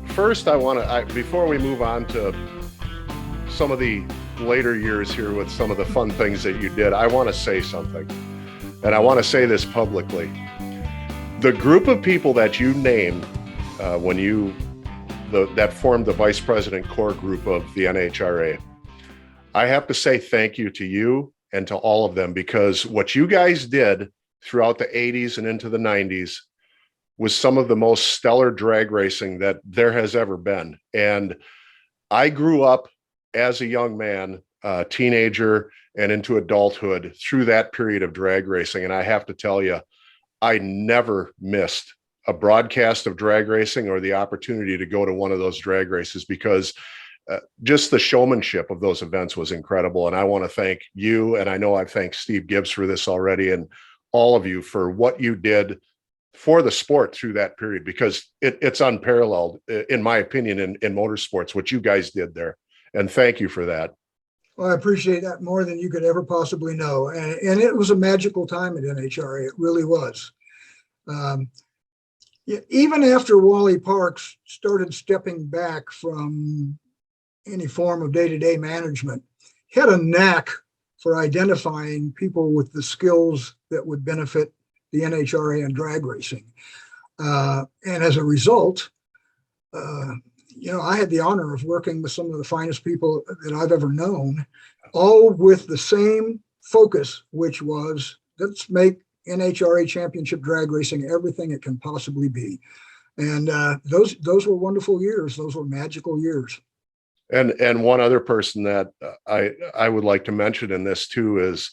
First, before we move on to some of the later years here with some of the fun things that you did, I want to say something. And I want to say this publicly. The group of people that you named that formed the Vice President Core Group of the NHRA, I have to say thank you to you and to all of them, because what you guys did throughout the 80s and into the 90s was some of the most stellar drag racing that there has ever been. And I grew up as a young man, teenager, and into adulthood through that period of drag racing. And I have to tell you, I never missed a broadcast of drag racing or the opportunity to go to one of those drag races, because just the showmanship of those events was incredible. And I want to thank you. And I know I've thanked Steve Gibbs for this already, and all of you for what you did for the sport through that period, because it's unparalleled, in my opinion, in motorsports, what you guys did there. And thank you for that. Well, I appreciate that more than you could ever possibly know. And it was a magical time at NHRA. It really was. Even after Wally Parks started stepping back from any form of day-to-day management, he had a knack for identifying people with the skills that would benefit the NHRA and drag racing. And as a result, I had the honor of working with some of the finest people that I've ever known, all with the same focus, which was, let's make NHRA championship drag racing everything it can possibly be. And those were wonderful years. Those were magical years. And one other person that I would like to mention in this too is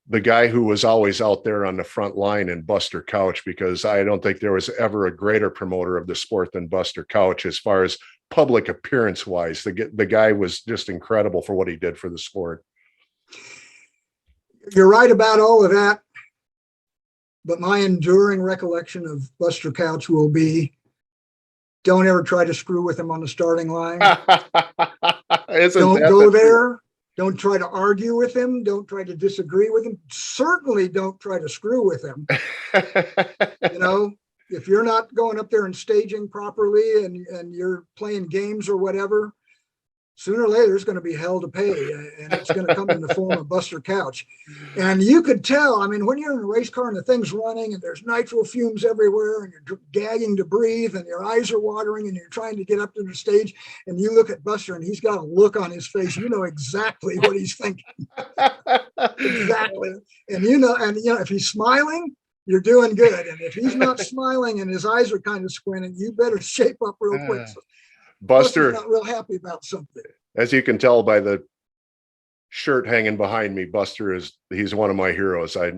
the guy who was always out there on the front line in Buster Couch, because I don't think there was ever a greater promoter of the sport than Buster Couch as far as public appearance wise. The guy was just incredible for what he did for the sport. You're right about all of that, but my enduring recollection of Buster Couch will be, don't ever try to screw with him on the starting line. Don't go there. Don't try to argue with him. Don't try to disagree with him. Certainly don't try to screw with him. If you're not going up there and staging properly and you're playing games or whatever, sooner or later there's going to be hell to pay, and it's going to come in the form of Buster Couch. And you could tell, when you're in a race car and the thing's running and there's nitro fumes everywhere and you're gagging to breathe and your eyes are watering and you're trying to get up to the stage and you look at Buster and he's got a look on his face, you know exactly what he's thinking. Exactly. And if he's smiling, you're doing good. And if he's not smiling and his eyes are kind of squinting, you better shape up real quick. Buster's not real happy about something. As you can tell by the shirt hanging behind me, he's one of my heroes. I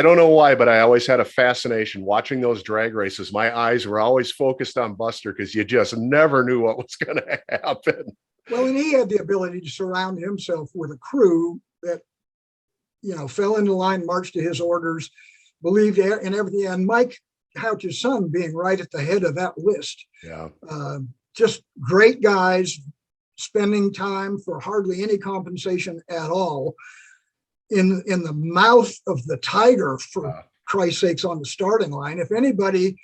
don't know why, but I always had a fascination watching those drag races. My eyes were always focused on Buster, because you just never knew what was going to happen. Well, and he had the ability to surround himself with a crew that, fell into line, marched to his orders, believed in everything. And Mike Couch's son being right at the head of that list. Yeah. Just great guys, spending time for hardly any compensation at all in the mouth of the tiger, for Christ's sakes, on the starting line. If anybody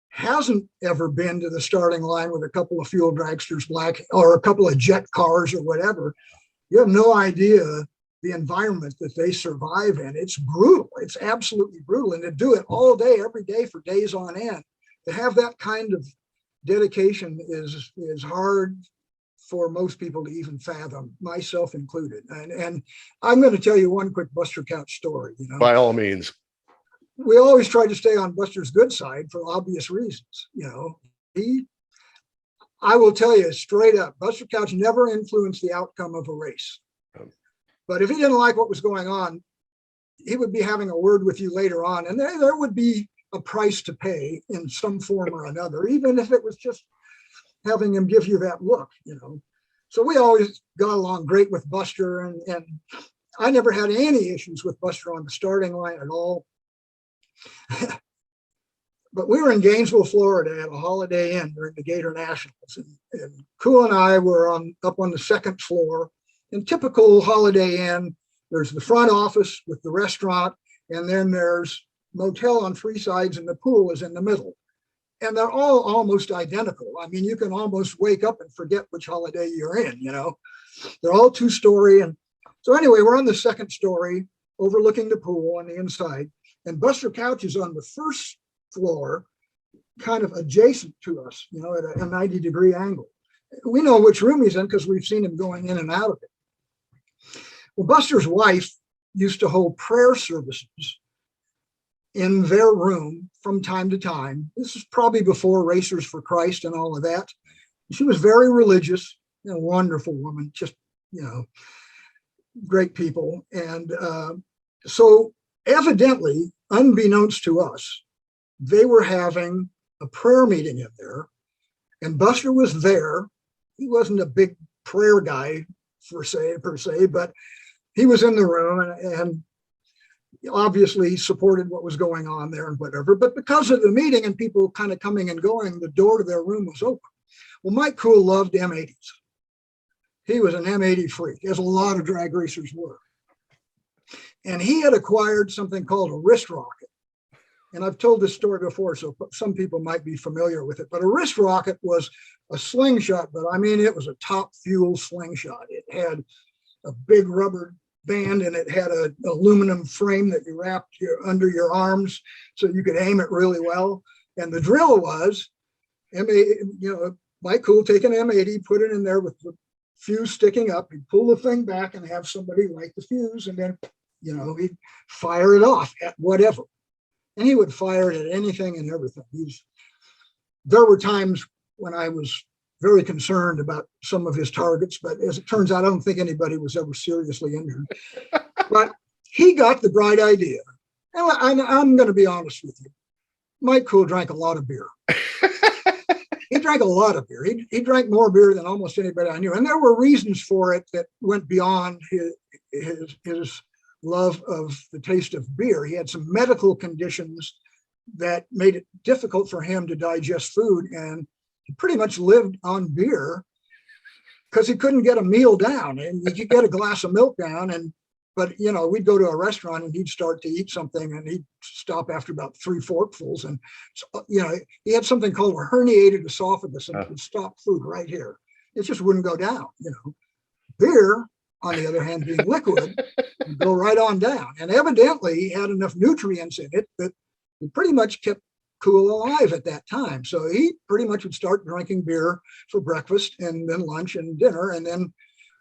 hasn't ever been to the starting line with a couple of fuel dragsters black or a couple of jet cars or whatever, you have no idea the environment that they survive in. It's brutal. It's absolutely brutal. And to do it all day, every day for days on end, to have that kind of dedication is hard for most people to even fathom, myself included. And I'm going to tell you one quick Buster Couch story. By all means. We always try to stay on Buster's good side for obvious reasons. I will tell you straight up, Buster Couch never influenced the outcome of a race. But if he didn't like what was going on, he would be having a word with you later on, and there would be a price to pay in some form or another, even if it was just having him give you that look, So we always got along great with Buster, and I never had any issues with Buster on the starting line at all. But we were in Gainesville, Florida at a Holiday Inn during the Gator Nationals, and Cool and I were up on the second floor. In typical Holiday Inn, there's the front office with the restaurant, and then there's motel on three sides and the pool is in the middle. And they're all almost identical. I mean, you can almost wake up and forget which holiday you're in, you know. They're all two-story. And so anyway, we're on the second story overlooking the pool on the inside. And Buster Couch is on the first floor, kind of adjacent to us, you know, at a 90-degree angle. We know which room he's in because we've seen him going in and out of it. Well, Buster's wife used to hold prayer services in their room from time to time. This is probably before Racers for Christ and all of that. She was very religious, you know, wonderful woman, just, you know, great people. And so evidently, unbeknownst to us, they were having a prayer meeting in there, and Buster was there. He wasn't a big prayer guy per se, but he was in the room and obviously supported what was going on there and whatever. But because of the meeting and people kind of coming and going, the door to their room was open. Well, Mike Cool loved M80s. He was an M80 freak, as a lot of drag racers were. And he had acquired something called a wrist rocket. And I've told this story before, so some people might be familiar with it. But a wrist rocket was a slingshot, but I mean, it was a top fuel slingshot. It had a big rubber band and it had an aluminum frame that you wrapped under your arms so you could aim it really well. And the drill was, Mike Cool take an M80, put it in there with the fuse sticking up, he'd pull the thing back and have somebody light the fuse, and then, you know, he'd fire it off at whatever. And he would fire it at anything and everything. There were times when I was very concerned about some of his targets, but as it turns out, I don't think anybody was ever seriously injured. But he got the bright idea. And I'm going to be honest with you. Mike Cool drank a lot of beer. He drank a lot of beer. He drank more beer than almost anybody I knew. And there were reasons for it that went beyond his love of the taste of beer. He had some medical conditions that made it difficult for him to digest food. And he pretty much lived on beer because he couldn't get a meal down. And you could get a glass of milk down, but you know, we'd go to a restaurant and he'd start to eat something and he'd stop after about 3 forkfuls. And you know, he had something called a herniated esophagus and it would stop food right here. It just wouldn't go down. You know, beer, on the other hand, being liquid, would go right on down. And evidently he had enough nutrients in it that it pretty much kept Cool alive at that time. So he pretty much would start drinking beer for breakfast and then lunch and dinner and then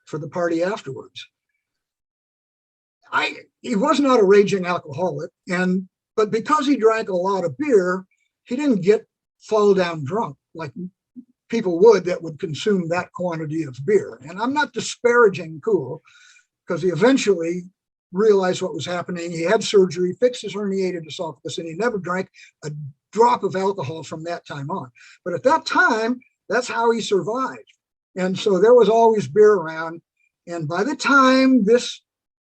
for the party afterwards. He was not a raging alcoholic, but because he drank a lot of beer, he didn't fall down drunk like people would that would consume that quantity of beer. And I'm not disparaging Cool because he eventually realized what was happening. He had surgery, fixed his herniated esophagus, and he never drank a drop of alcohol from that time on. But at that time, that's how he survived. And so there was always beer around. And by the time this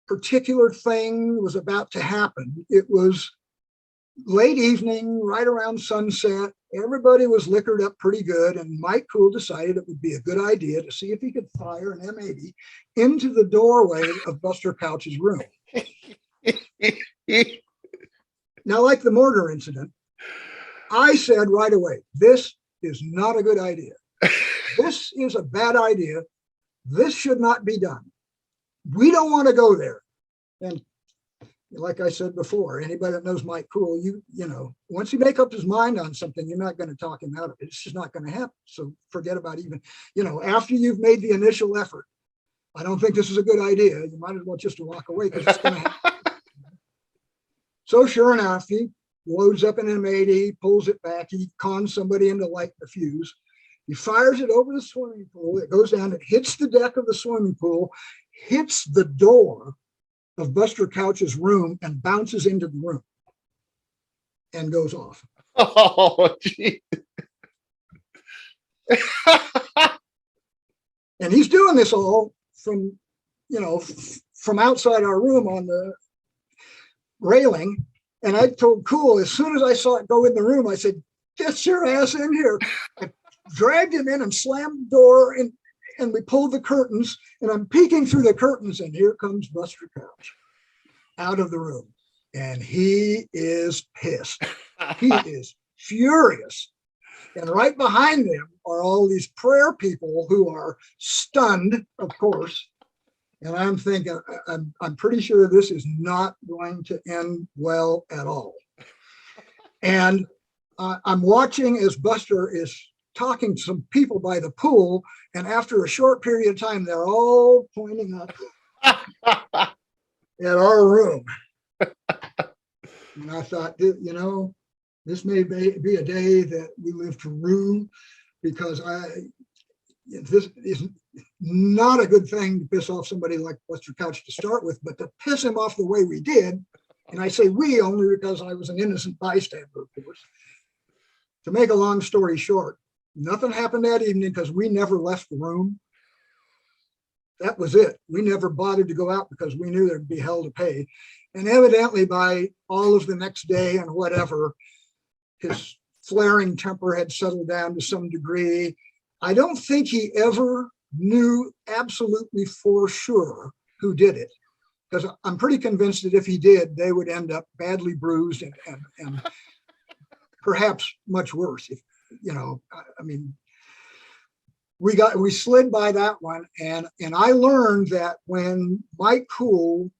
particular thing was about to happen, it was late evening, right around sunset. Everybody was liquored up pretty good. And Mike Cool decided it would be a good idea to see if he could fire an M80 into the doorway of Buster Couch's room. Now, like the mortar incident, I said right away, this is not a good idea. This is a bad idea. This should not be done. We don't want to go there. And like I said before, anybody that knows Mike Cool, you know, once he make up his mind on something, you're not going to talk him out of it. It's just not going to happen. So forget about even, you know, after you've made the initial effort, I don't think this is a good idea. You might as well just walk away because it's going to happen. So sure enough, he loads up an M80, pulls it back. He cons somebody into lighting the fuse. He fires it over the swimming pool. It goes down, it hits the deck of the swimming pool, hits the door of Buster Couch's room and bounces into the room and goes off. Oh, gee. And he's doing this all from, you know, from outside our room on the railing. And I told Cool, as soon as I saw it go in the room, I said, get your ass in here. I dragged him in and slammed the door and we pulled the curtains, and I'm peeking through the curtains, and here comes Buster Couch out of the room. and he is pissed. He is furious. And right behind them are all these prayer people who are stunned, of course. And I'm thinking, I'm pretty sure this is not going to end well at all. And I'm watching as Buster is talking to some people by the pool. And after a short period of time, they're all pointing up at our room. And I thought, this may be a day that we live to rue, because this is not a good thing to piss off somebody like Buster Couch to start with, but to piss him off the way we did, and I say we only because I was an innocent bystander, of course. To make a long story short, nothing happened that evening because we never left the room. That was it. We never bothered to go out because we knew there'd be hell to pay. And evidently by all of the next day and whatever, his flaring temper had settled down to some degree. I don't think he ever knew absolutely for sure who did it, because I'm pretty convinced that if he did, they would end up badly bruised and perhaps much worse. If we slid by that one, and I learned that when Mike Cool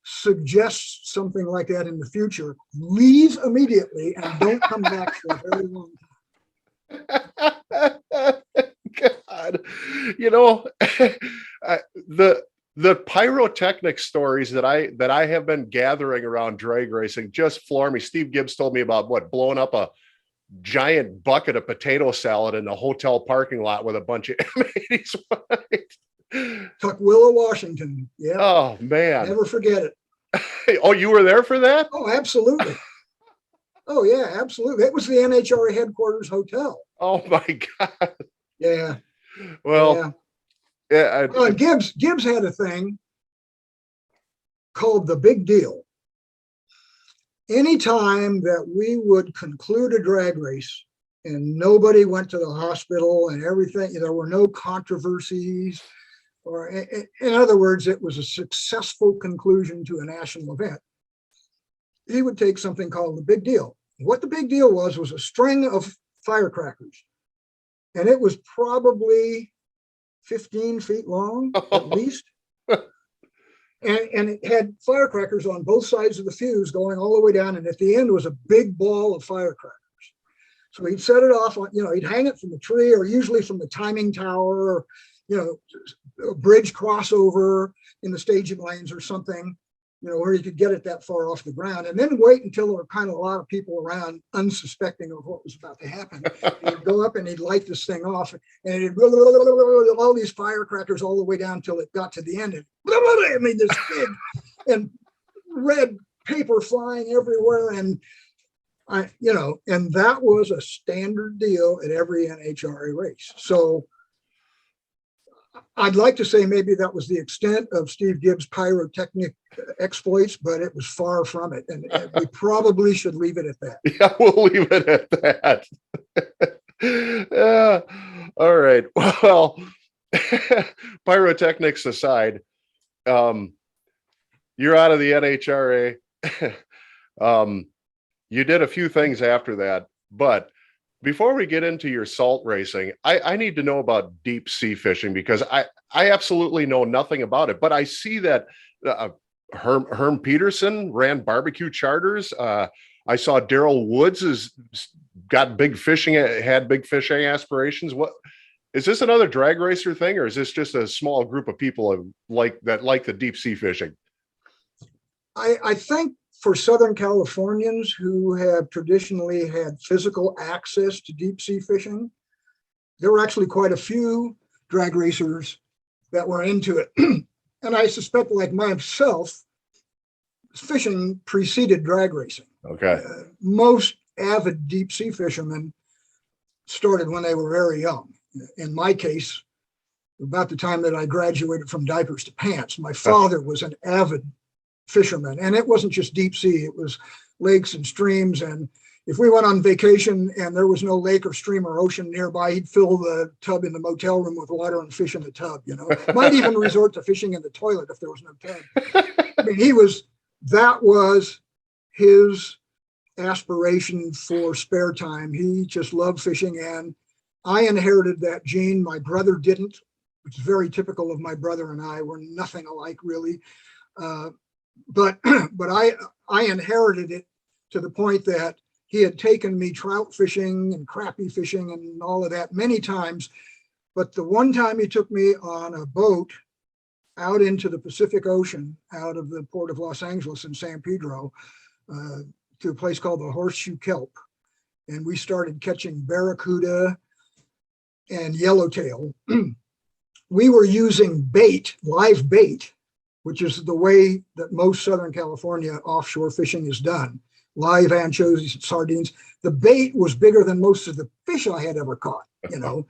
suggests something like that in the future, leave immediately and don't come back for a very long God, the pyrotechnic stories that I have been gathering around drag racing just floor me. Steve Gibbs told me about blowing up a giant bucket of potato salad in the hotel parking lot with a bunch of M80s. Tukwila, Washington. Yeah. Oh man. Never forget it. Oh, you were there for that? Oh, absolutely. Oh yeah, absolutely. It was the NHRA headquarters hotel. Oh my God. Yeah. Well, yeah. Gibbs had a thing called the Big Deal. Anytime that we would conclude a drag race and nobody went to the hospital and everything, there were no controversies, or in other words, it was a successful conclusion to a national event, he would take something called the Big Deal. What the Big Deal was a string of firecrackers. And it was probably 15 feet long, at least. And it had firecrackers on both sides of the fuse going all the way down. And at the end was a big ball of firecrackers. So he'd set it off on, he'd hang it from the tree, or usually from the timing tower, or, a bridge crossover in the staging lanes or something, where you could get it that far off the ground, and then wait until there were kind of a lot of people around unsuspecting of what was about to happen. And he'd go up and he'd light this thing off, and it'd all these firecrackers all the way down till it got to the end. And I mean, this big and red paper flying everywhere. And and that was a standard deal at every NHRA race. So I'd like to say maybe that was the extent of Steve Gibbs' pyrotechnic exploits, but it was far from it. And we probably should leave it at that. Yeah, we'll leave it at that. All right. Well, pyrotechnics aside, you're out of the NHRA. You did a few things after that, but before we get into your salt racing, I need to know about deep sea fishing, because I absolutely know nothing about it. But I see that Herm Peterson ran barbecue charters. I saw Daryl Woods has got had big fishing aspirations. What is this, another drag racer thing, or is this just a small group of people like the deep sea fishing? I think for Southern Californians who have traditionally had physical access to deep sea fishing, there were actually quite a few drag racers that were into it. And I suspect, like myself, fishing preceded drag racing. Okay. Most avid deep sea fishermen started when they were very young. In my case, about the time that I graduated from diapers to pants, my father was an avid fisherman, and it wasn't just deep sea, it was lakes and streams. And if we went on vacation and there was no lake or stream or ocean nearby, he'd fill the tub in the motel room with water and fish in the tub. Might even resort to fishing in the toilet if there was no tub. I mean, that was his aspiration for spare time. He just loved fishing, and I inherited that gene. My brother didn't, which is very typical of my brother and I. We're nothing alike, really. But I inherited it to the point that he had taken me trout fishing and crappie fishing and all of that many times. But the one time he took me on a boat out into the Pacific Ocean, out of the port of Los Angeles in San Pedro, to a place called the Horseshoe Kelp. And we started catching barracuda and yellowtail. We were using bait, live bait, which is the way that most Southern California offshore fishing is done. Live anchovies, sardines. The bait was bigger than most of the fish I had ever caught, you know.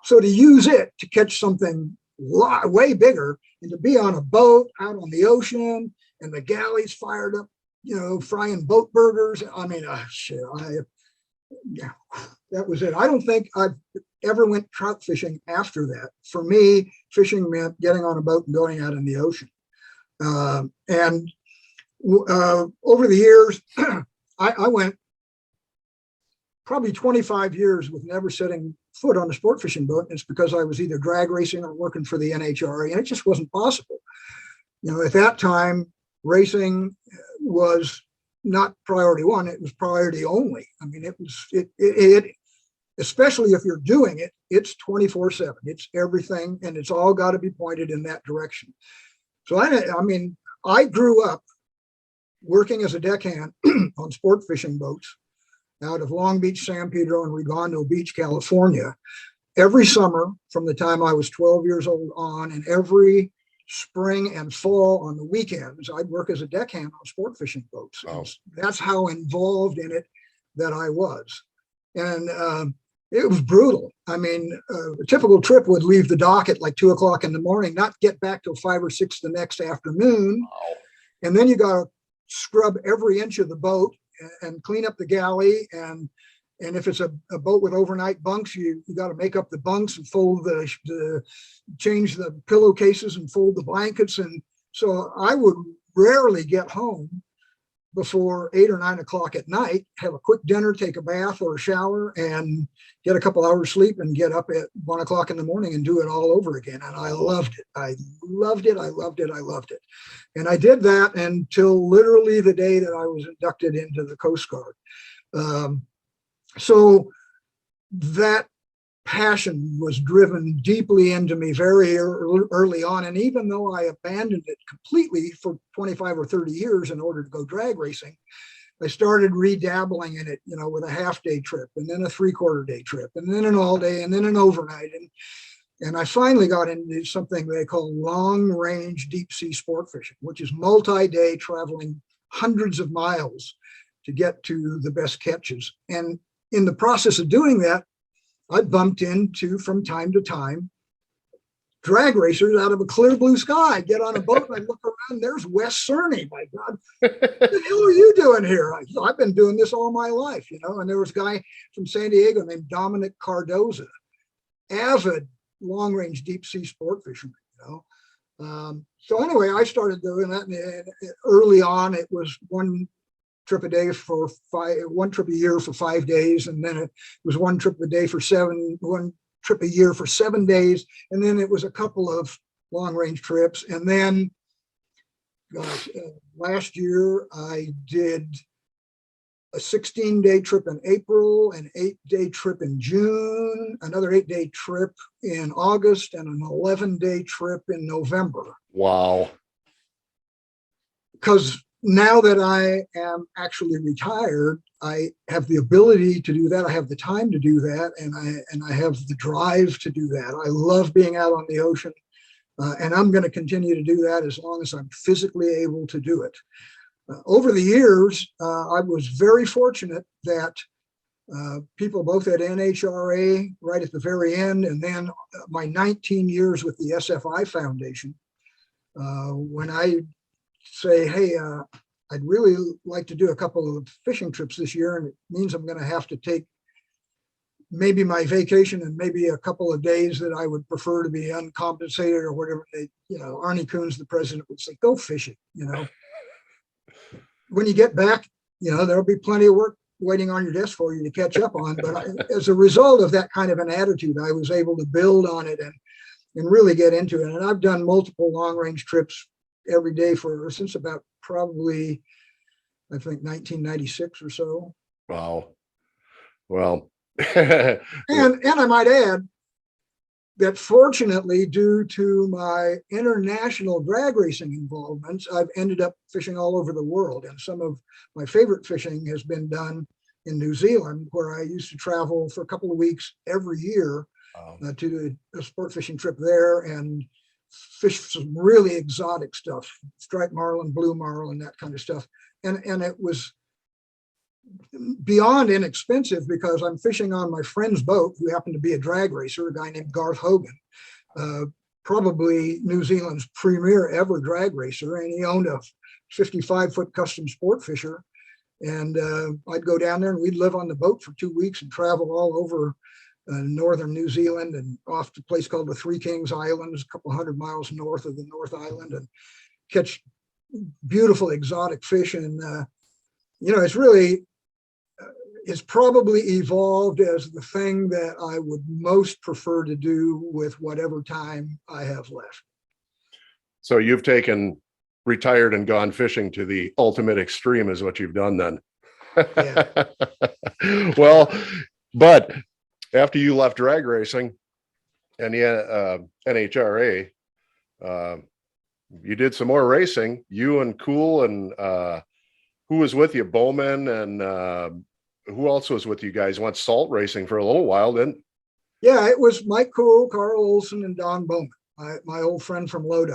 So to use it to catch something way bigger, and to be on a boat out on the ocean and the galleys fired up, you know, frying boat burgers. I mean, yeah, that was it. I don't think I've ever went trout fishing after that. For me, fishing meant getting on a boat and going out in the ocean. Over the years, I went probably 25 years with never setting foot on a sport fishing boat. And it's because I was either drag racing or working for the NHRA, and it just wasn't possible. You know, at that time, racing was not priority one, it was priority only. I mean, it especially if you're doing it, it's 24/7. It's everything, and it's all got to be pointed in that direction. So I mean, I grew up working as a deckhand on sport fishing boats out of Long Beach, San Pedro, and Redondo Beach, California, every summer from the time I was 12 years old on, and every spring and fall on the weekends, I'd work as a deckhand on sport fishing boats. Wow. That's how involved in it that I was. And it was brutal. I mean, a typical trip would leave the dock at like 2 o'clock in the morning, not get back till 5 or 6 the next afternoon. Wow. And then you got to scrub every inch of the boat and clean up the galley. And if it's a boat with overnight bunks, you got to make up the bunks and fold change the pillowcases and fold the blankets. And so I would rarely get home before 8 or 9 o'clock at night, have a quick dinner, take a bath or a shower, and get a couple hours sleep and get up at 1 o'clock in the morning and do it all over again. And I loved it. I loved it. I loved it. I loved it. And I did that until literally the day that I was inducted into the Coast Guard. So that passion was driven deeply into me very early on. And even though I abandoned it completely for 25 or 30 years in order to go drag racing, I started redabbling in it, you know, with a half-day trip and then a 3/4 day trip and then an all-day and then an overnight. And I finally got into something they call long-range deep-sea sport fishing, which is multi-day traveling hundreds of miles to get to the best catches. And in the process of doing that, I bumped into, from time to time, drag racers out of a clear blue sky. I get on a boat and I look around, there's Wes Cerny. My God, what the hell are you doing here? I've been doing this all my life, you know. And there was a guy from San Diego named Dominic Cardoza, avid long-range deep-sea sport fisherman, you know. So anyway, I started doing that, and early on, it was one trip a year for 5 days, and then it was one trip a year for 7 days, and then it was a couple of long-range trips. And then last year I did a 16-day trip in April, an 8-day trip in June, another 8-day trip in August, and an 11-day trip in November. Wow. Because now that I am actually retired, I have the ability to do that. I have the time to do that, and I have the drive to do that. I love being out on the ocean, and I'm going to continue to do that as long as I'm physically able to do it. Over the years, I was very fortunate that people both at NHRA right at the very end, and then my 19 years with the SFI Foundation, when I say, hey, I'd really like to do a couple of fishing trips this year, and it means I'm going to have to take maybe my vacation and maybe a couple of days that I would prefer to be uncompensated or whatever. You know, Arnie Coons, the president, would say, go fishing, you know. When you get back there'll be plenty of work waiting on your desk for you to catch up on. But as a result of that kind of an attitude, I was able to build on it and really get into it. And I've done multiple long range trips every day since about probably, I think, 1996 or so. Wow. Well, and I might add that fortunately, due to my international drag racing involvements, I've ended up fishing all over the world. And some of my favorite fishing has been done in New Zealand, where I used to travel for a couple of weeks every year to a sport fishing trip there and fish some really exotic stuff, striped marlin, blue marlin, that kind of stuff. And it was beyond inexpensive because I'm fishing on my friend's boat, who happened to be a drag racer, a guy named Garth Hogan, probably New Zealand's premier ever drag racer. And he owned a 55-foot custom sport fisher. And I'd go down there and we'd live on the boat for 2 weeks and travel all over northern New Zealand and off to a place called the Three Kings Islands, a couple 100 miles north of the North Island, and catch beautiful exotic fish. And, it's probably evolved as the thing that I would most prefer to do with whatever time I have left. So you've retired and gone fishing to the ultimate extreme is what you've done then. Yeah. Well, but after you left drag racing and the NHRA, you did some more racing, you and Cool, and who was with you? Bowman, and who else was with you guys? Went salt racing for a little while, didn't? Yeah, it was Mike Cool, Carl Olson, and Don Bowman, my old friend from Lodi.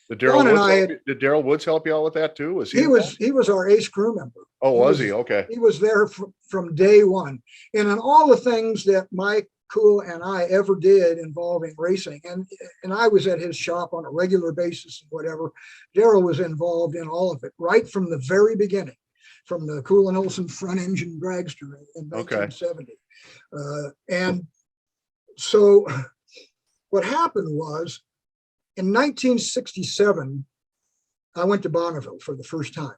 Did Daryl Woods help you out with that too? He was our ace crew member. Oh, was he? Okay. He was there from day one. And in all the things that Mike Cool and I ever did involving racing, and I was at his shop on a regular basis and whatever, Daryl was involved in all of it right from the very beginning, from the Cool and Olson front engine dragster in 1970. And so what happened was, in 1967, I went to Bonneville for the first time.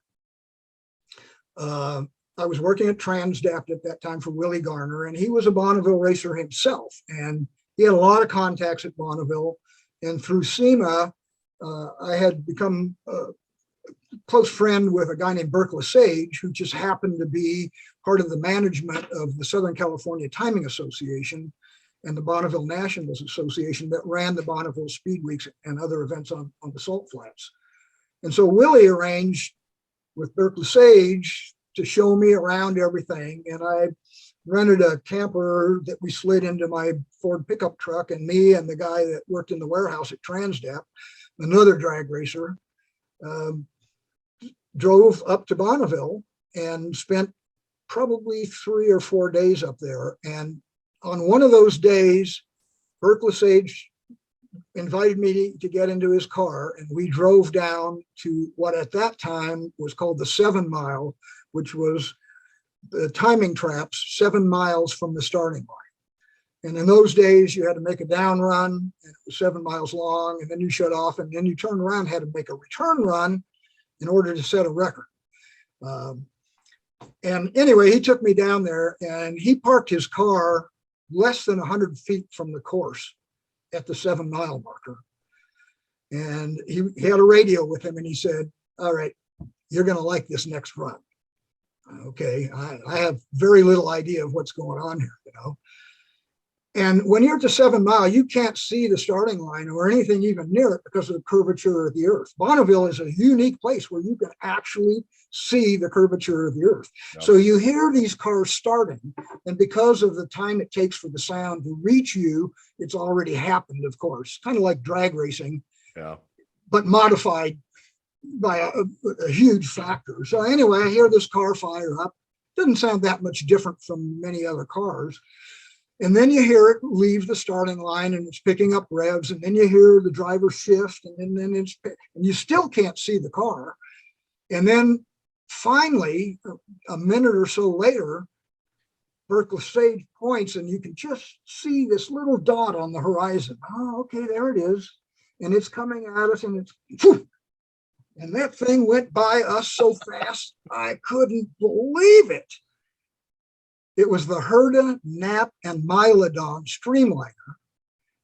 I was working at Transdapt at that time for Willie Garner, and he was a Bonneville racer himself. And he had a lot of contacts at Bonneville. And through SEMA, I had become a close friend with a guy named Burke Lesage, who just happened to be part of the management of the Southern California Timing Association and the Bonneville Nationals Association that ran the Bonneville Speed Weeks and other events on the Salt Flats. And so Willie arranged with Burke Lesage to show me around everything. And I rented a camper that we slid into my Ford pickup truck, and me and the guy that worked in the warehouse at Transdapt, another drag racer, drove up to Bonneville and spent probably 3 or 4 days up there. And on one of those days, Burke Lesage invited me to get into his car, and we drove down to what at that time was called the 7 Mile, which was the timing traps 7 miles from the starting line. And in those days, you had to make a down run, and it was 7 miles long, and then you shut off, and then you turned around and had to make a return run in order to set a record. And anyway, he took me down there, and he parked his car less than 100 feet from the course at the 7 mile marker. And he had a radio with him, and he said, "All right, you're going to like this next run." Okay, I have very little idea of what's going on here, And when you're at the 7 Mile, you can't see the starting line or anything even near it because of the curvature of the earth. Bonneville is a unique place where you can actually see the curvature of the earth. Yep. So you hear these cars starting, and because of the time it takes for the sound to reach you, it's already happened, of course, kind of like drag racing, but modified by a huge factor. So anyway, I hear this car fire up. Doesn't sound that much different from many other cars. And then you hear it leave the starting line, and it's picking up revs, and then you hear the driver shift, and then and you still can't see the car. And then finally, a minute or so later, Burke Lesage points, and you can just see this little dot on the horizon. Oh, okay, there it is. And it's coming at us, and it's, whew, And that thing went by us so fast, I couldn't believe it. It was the Herda, Nap, and Mylodon Streamliner.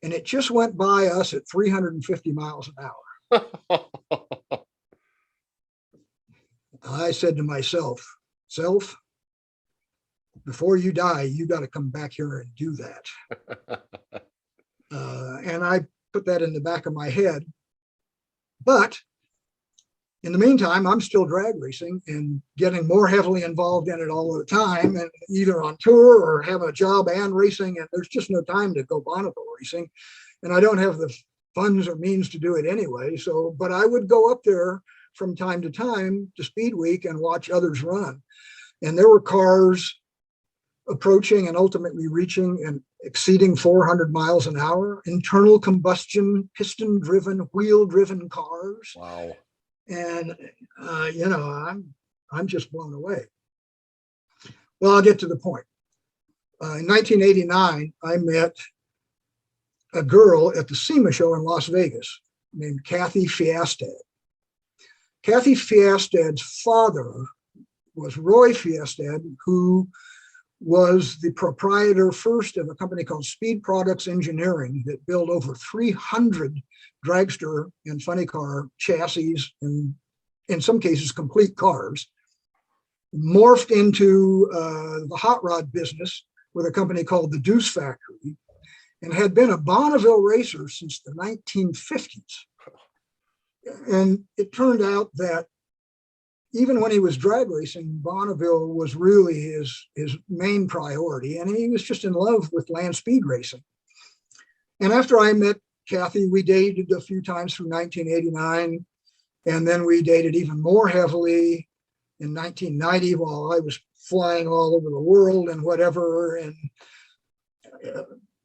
And it just went by us at 350 miles an hour. I said to myself, before you die, you got to come back here and do that. And I put that in the back of my head. But in the meantime, I'm still drag racing and getting more heavily involved in it all the time, and either on tour or having a job and racing. And there's just no time to go Bonneville racing. And I don't have the funds or means to do it anyway. So, but I would go up there from time to time to Speed Week and watch others run. And there were cars approaching and ultimately reaching and exceeding 400 miles an hour, internal combustion, piston driven, wheel driven cars. Wow. And, I'm just blown away. Well, I'll get to the point. In 1989, I met a girl at the SEMA show in Las Vegas named Kathy Fiestad. Kathy Fiestad's father was Roy Fiestad, who was the proprietor first of a company called Speed Products Engineering that built over 300 dragster and funny car chassis, and in some cases complete cars, morphed into the hot rod business with a company called the Deuce Factory, and had been a Bonneville racer since the 1950s. And it turned out that even when he was drag racing, Bonneville was really his main priority, and he was just in love with land speed racing. And after I met Kathy, we dated a few times through 1989, and then we dated even more heavily in 1990 while I was flying all over the world and whatever. And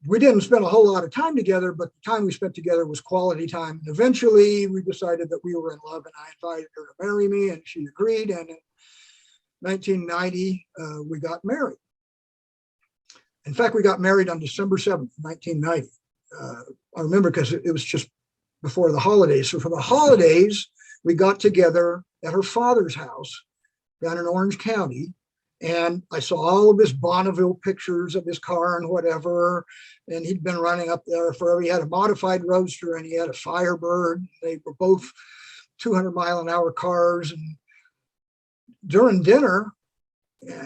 we didn't spend a whole lot of time together, but the time we spent together was quality time. And eventually we decided that we were in love, and I invited her to marry me, and she agreed. And in 1990, we got married. In fact, we got married on December 7th, 1990. I remember because it was just before the holidays. So for the holidays, we got together at her father's house down in Orange County. And I saw all of his Bonneville pictures of his car and whatever. And he'd been running up there forever. He had a modified Roadster and he had a Firebird. They were both 200-mile-an-hour cars. And during dinner,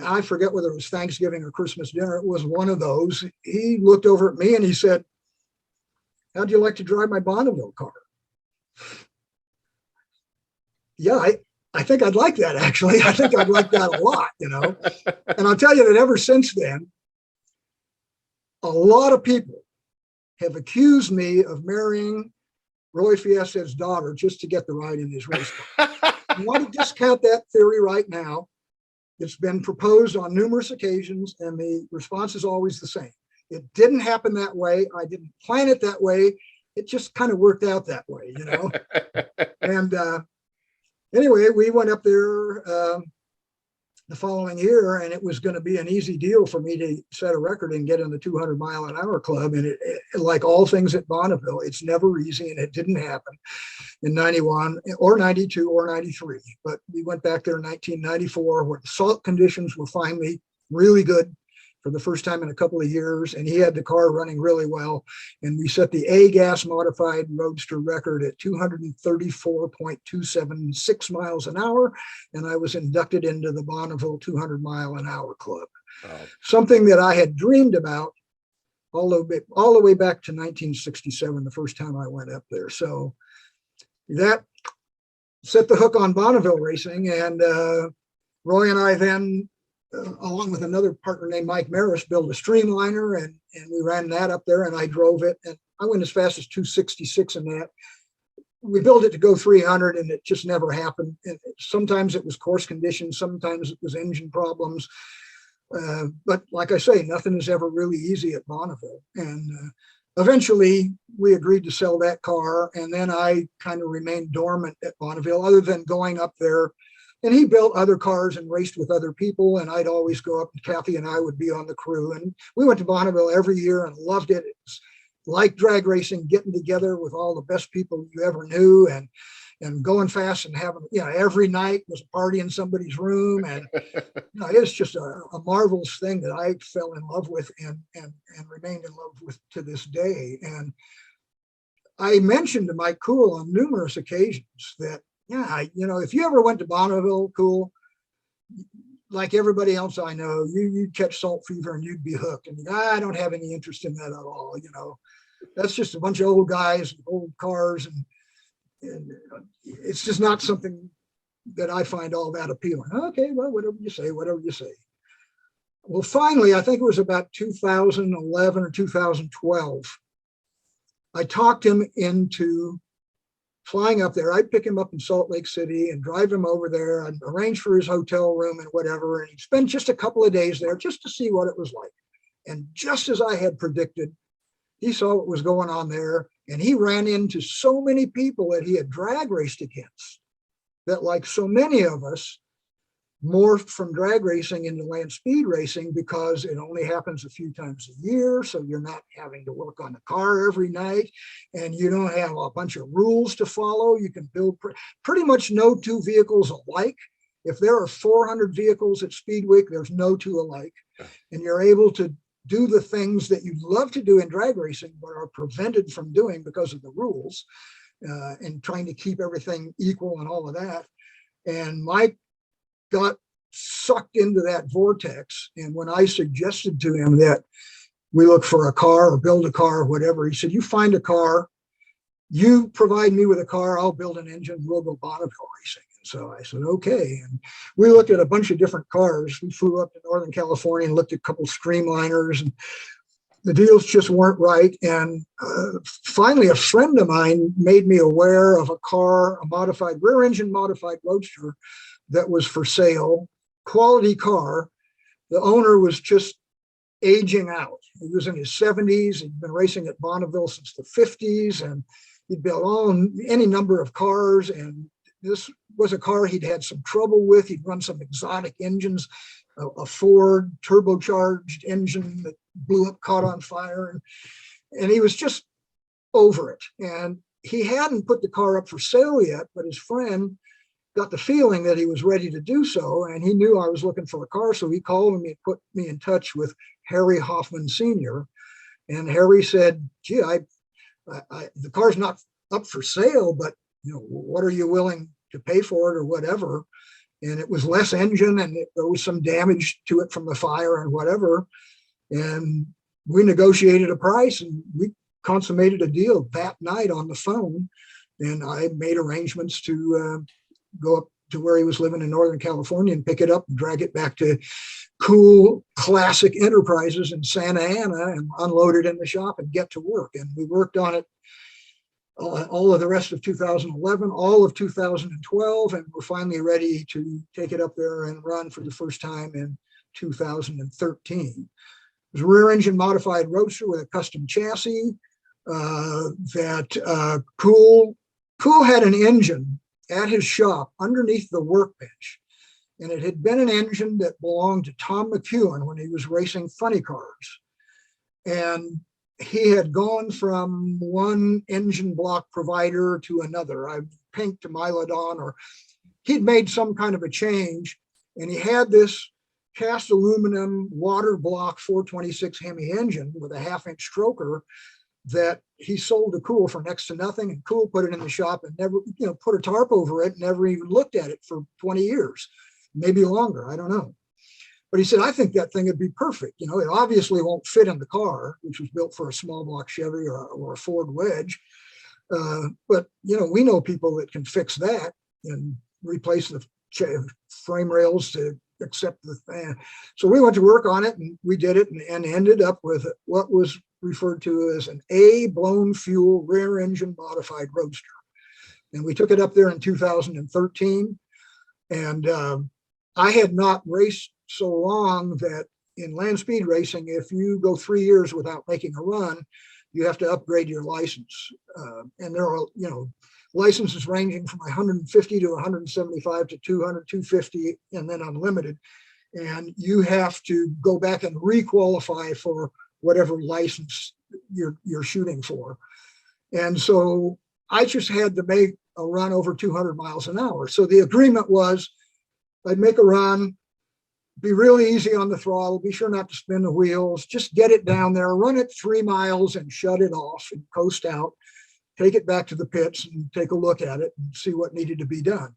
I forget whether it was Thanksgiving or Christmas dinner, it was one of those. He looked over at me and he said, "How'd you like to drive my Bonneville car?" Yeah, I think I'd like that, actually. I think I'd like that a lot, And I'll tell you that ever since then, a lot of people have accused me of marrying Roy Fiestad's daughter just to get the ride in his race car. I want to discount that theory right now. It's been proposed on numerous occasions, and the response is always the same. It didn't happen that way. I didn't plan it that way. It just kind of worked out that way, And anyway, we went up there the following year, and it was going to be an easy deal for me to set a record and get in the 200-mile-an-hour club. And it, like all things at Bonneville, it's never easy, and it didn't happen in 91 or 92 or 93. But we went back there in 1994 where the salt conditions were finally really good for the first time in a couple of years, and he had the car running really well. And we set the A-gas modified Roadster record at 234.276 miles an hour, and I was inducted into the Bonneville 200-mile-an-hour club. Wow. Something that I had dreamed about all the way back to 1967, the first time I went up there. So that set the hook on Bonneville racing, and Roy and I then, along with another partner named Mike Maris, built a Streamliner, and we ran that up there, and I drove it, and I went as fast as 266 in that. We built it to go 300, and it just never happened. And sometimes it was course conditions, sometimes it was engine problems. But like I say, nothing is ever really easy at Bonneville. And eventually we agreed to sell that car, and then I kind of remained dormant at Bonneville other than going up there. And he built other cars and raced with other people, and I'd always go up, and Kathy and I would be on the crew. And we went to Bonneville every year and loved it. like drag racing, getting together with all the best people you ever knew, and going fast and having, every night was a party in somebody's room. And it's just a marvelous thing that I fell in love with and remained in love with to this day. And I mentioned to Mike Cool on numerous occasions that, if you ever went to Bonneville, Cool, like everybody else I know, you'd catch salt fever and you'd be hooked. And I don't have any interest in that at all. That's just a bunch of old guys, old cars, and it's just not something that I find all that appealing. Okay, well, whatever you say. Well, finally, I think it was about 2011 or 2012, I talked him into flying up there. I'd pick him up in Salt Lake City and drive him over there and arrange for his hotel room and whatever. And he'd spend just a couple of days there just to see what it was like. And just as I had predicted, he saw what was going on there, and he ran into so many people that he had drag raced against that, like so many of us, morphed from drag racing into land speed racing because it only happens a few times a year. So you're not having to work on the car every night, and you don't have a bunch of rules to follow. You can build pretty much no two vehicles alike. If there are 400 vehicles at Speed Week, there's no two alike. And you're able to do the things that you love to do in drag racing, but are prevented from doing because of the rules, and trying to keep everything equal and all of that. And Mike got sucked into that vortex. And when I suggested to him that we look for a car or build a car or whatever, he said, you find a car, you provide me with a car, I'll build an engine, we'll go Bonneville racing. And so I said, okay. And we looked at a bunch of different cars. We flew up to Northern California and looked at a couple Streamliners, and the deals just weren't right. And finally, a friend of mine made me aware of a car, a modified rear engine modified Roadster that was for sale, quality car. The owner was just aging out. He was in his 70s. He'd been racing at Bonneville since the 50s, and he'd built any number of cars. And this was a car he'd had some trouble with. He'd run some exotic engines, a Ford turbocharged engine that blew up, caught on fire. And he was just over it. And he hadn't put the car up for sale yet, but his friend got the feeling that he was ready to do so, and he knew I was looking for a car, so he called me and put me in touch with Harry Hoffman Sr. And Harry said, gee, the car's not up for sale, but what are you willing to pay for it or whatever? And it was less engine, and there was some damage to it from the fire and whatever. And we negotiated a price, and we consummated a deal that night on the phone. And I made arrangements to go up to where he was living in Northern California and pick it up and drag it back to Cool Classic Enterprises in Santa Ana and unload it in the shop and get to work. And we worked on it all of the rest of 2011, all of 2012, and we're finally ready to take it up there and run for the first time in 2013. It was a rear engine modified Roadster with a custom chassis that Cool had an engine at his shop underneath the workbench. And it had been an engine that belonged to Tom McEwen when he was racing funny cars. And he had gone from one engine block provider to another, Pink to Milodon, or he'd made some kind of a change. And he had this cast aluminum water block 426 Hemi engine with a 1/2-inch stroker that he sold to Cool for next to nothing, and Cool put it in the shop and never, put a tarp over it, never even looked at it for 20 years, maybe longer, I don't know. But he said, I think that thing would be perfect. It obviously won't fit in the car, which was built for a small block Chevy or a Ford Wedge. But, we know people that can fix that and replace the frame rails to accept the thing. So we went to work on it, and we did it, and ended up with what was referred to as an A blown fuel rear engine modified Roadster. And we took it up there in 2013. And I had not raced so long that in land speed racing, if you go 3 years without making a run, you have to upgrade your license. And there are, licenses ranging from 150 to 175 to 200, 250, and then unlimited. And you have to go back and requalify for whatever license you're shooting for. And so I just had to make a run over 200 miles an hour. So the agreement was I'd make a run, be really easy on the throttle, be sure not to spin the wheels, just get it down there, run it 3 miles and shut it off and coast out, take it back to the pits and take a look at it and see what needed to be done.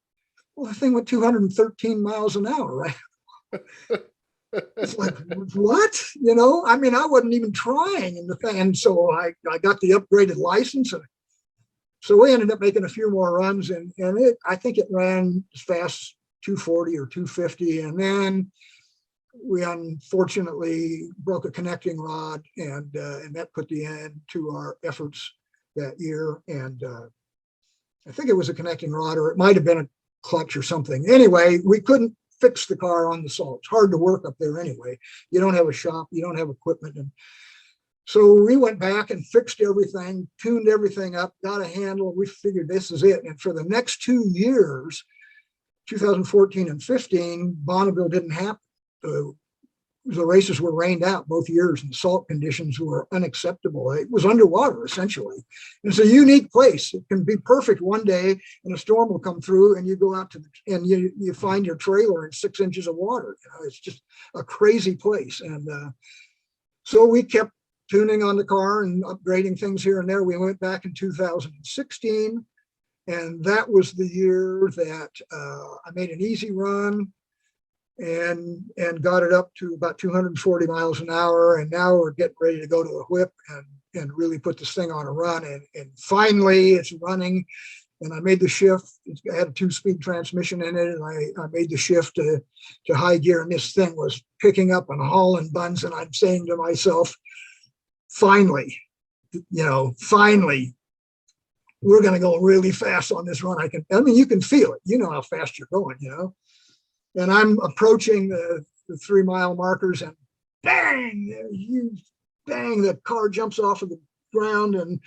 Well, the thing went 213 miles an hour, right? It's like, what? You know, I mean, I wasn't even trying in the thing. And so I got the upgraded license. And so we ended up making a few more runs, and I think it ran as fast as 240 or 250. And then we unfortunately broke a connecting rod, and that put the end to our efforts that year. And I think it was a connecting rod, or it might have been a clutch or something. Anyway, we couldn't fix the car on the salt. It's hard to work up there anyway. You don't have a shop, you don't have equipment. And so we went back and fixed everything, tuned everything up, got a handle. We figured this is it. And for the next 2 years, 2014 and 15, Bonneville didn't happen. The races were rained out both years, and the salt conditions were unacceptable. It was underwater, essentially. And it's a unique place. It can be perfect one day, and a storm will come through, and you go out to and you find your trailer in 6 inches of water. You know, it's just a crazy place. And so we kept tuning on the car and upgrading things here and there. We went back in 2016, and that was the year that I made an easy run and got it up to about 240 miles an hour. And now we're getting ready to go to a whip and really put this thing on a run. And finally it's running. And I made the shift. I had a 2-speed transmission in it, and I made the shift to high gear. And this thing was picking up and hauling buns. And I'm saying to myself, finally, finally, we're going to go really fast on this run. I mean, you can feel it. You know how fast you're going, And I'm approaching the 3 mile markers, and bang, the car jumps off of the ground and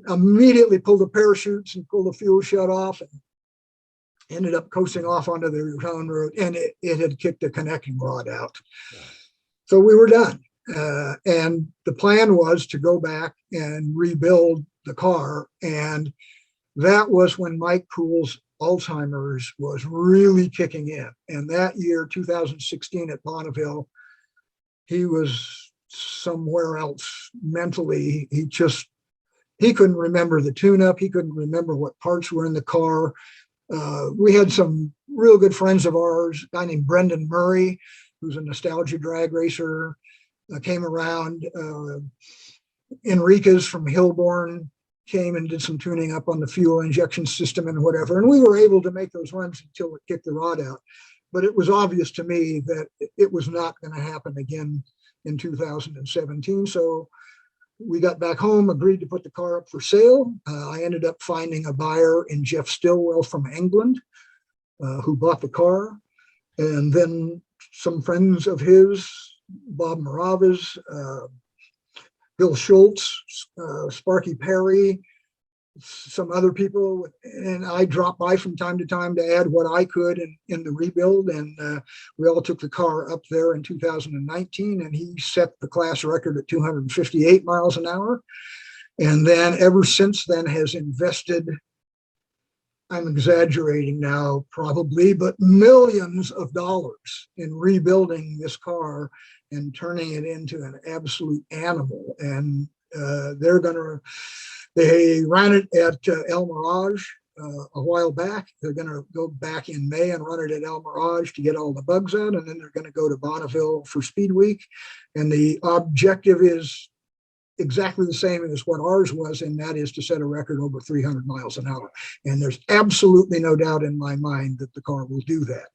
immediately pulled the parachutes and pulled the fuel shut off, and ended up coasting off onto the town road, and it had kicked the connecting rod out. So we were done. And the plan was to go back and rebuild the car. And that was when Mike Cool's Alzheimer's was really kicking in. And that year, 2016 at Bonneville, he was somewhere else mentally. He couldn't remember the tune-up. He couldn't remember what parts were in the car. We had some real good friends of ours, a guy named Brendan Murray, who's a nostalgia drag racer, came around. Enriquez from Hillborn came and did some tuning up on the fuel injection system and whatever. And we were able to make those runs until it kicked the rod out. But it was obvious to me that it was not going to happen again in 2017. So we got back home, agreed to put the car up for sale. I ended up finding a buyer in Jeff Stillwell from England who bought the car. And then some friends of his, Bob Moravas, Bill Schultz, Sparky Perry, some other people, and I dropped by from time to time to add what I could in the rebuild. And we all took the car up there in 2019, and he set the class record at 258 miles an hour. And then ever since then has invested, I'm exaggerating now probably, but millions of dollars in rebuilding this car and turning it into an absolute animal. And they ran it at El Mirage a while back. They're going to go back in May and run it at El Mirage to get all the bugs out. And then they're going to go to Bonneville for Speed Week. And the objective is exactly the same as what ours was, and that is to set a record over 300 miles an hour. And there's absolutely no doubt in my mind that the car will do that.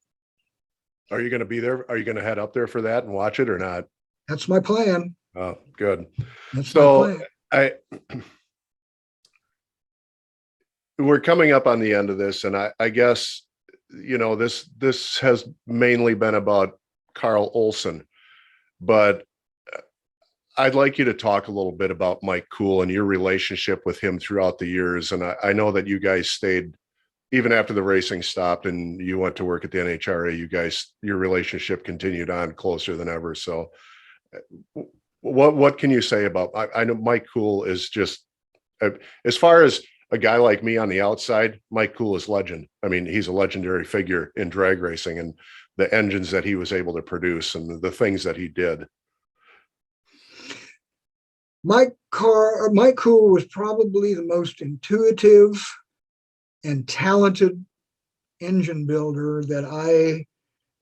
Are you going to be there? Are you going to head up there for that and watch it or not? That's my plan. Oh, good. That's So my plan. We're coming up on the end of this, and I guess, this has mainly been about Carl Olson, but I'd like you to talk a little bit about Mike Cool and your relationship with him throughout the years. And I know that you guys stayed, even after the racing stopped and you went to work at the NHRA, your relationship continued on closer than ever. So What can you say about, I know Mike Cool is just, as far as a guy like me on the outside, Mike Cool is legend. I mean, he's a legendary figure in drag racing, and the engines that he was able to produce and the things that he did. Mike Cool was probably the most intuitive and talented engine builder that I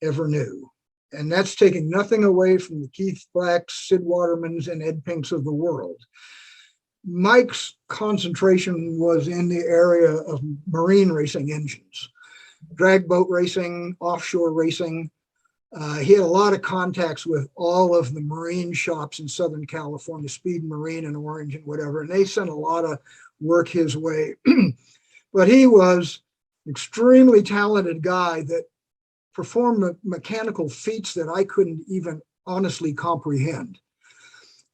ever knew. And that's taking nothing away from the Keith Blacks, Sid Watermans, and Ed Pinks of the world. Mike's concentration was in the area of marine racing engines, drag boat racing, offshore racing. He had a lot of contacts with all of the marine shops in Southern California, Speed Marine and Orange and whatever, and they sent a lot of work his way. But he was an extremely talented guy that performed mechanical feats that I couldn't even honestly comprehend.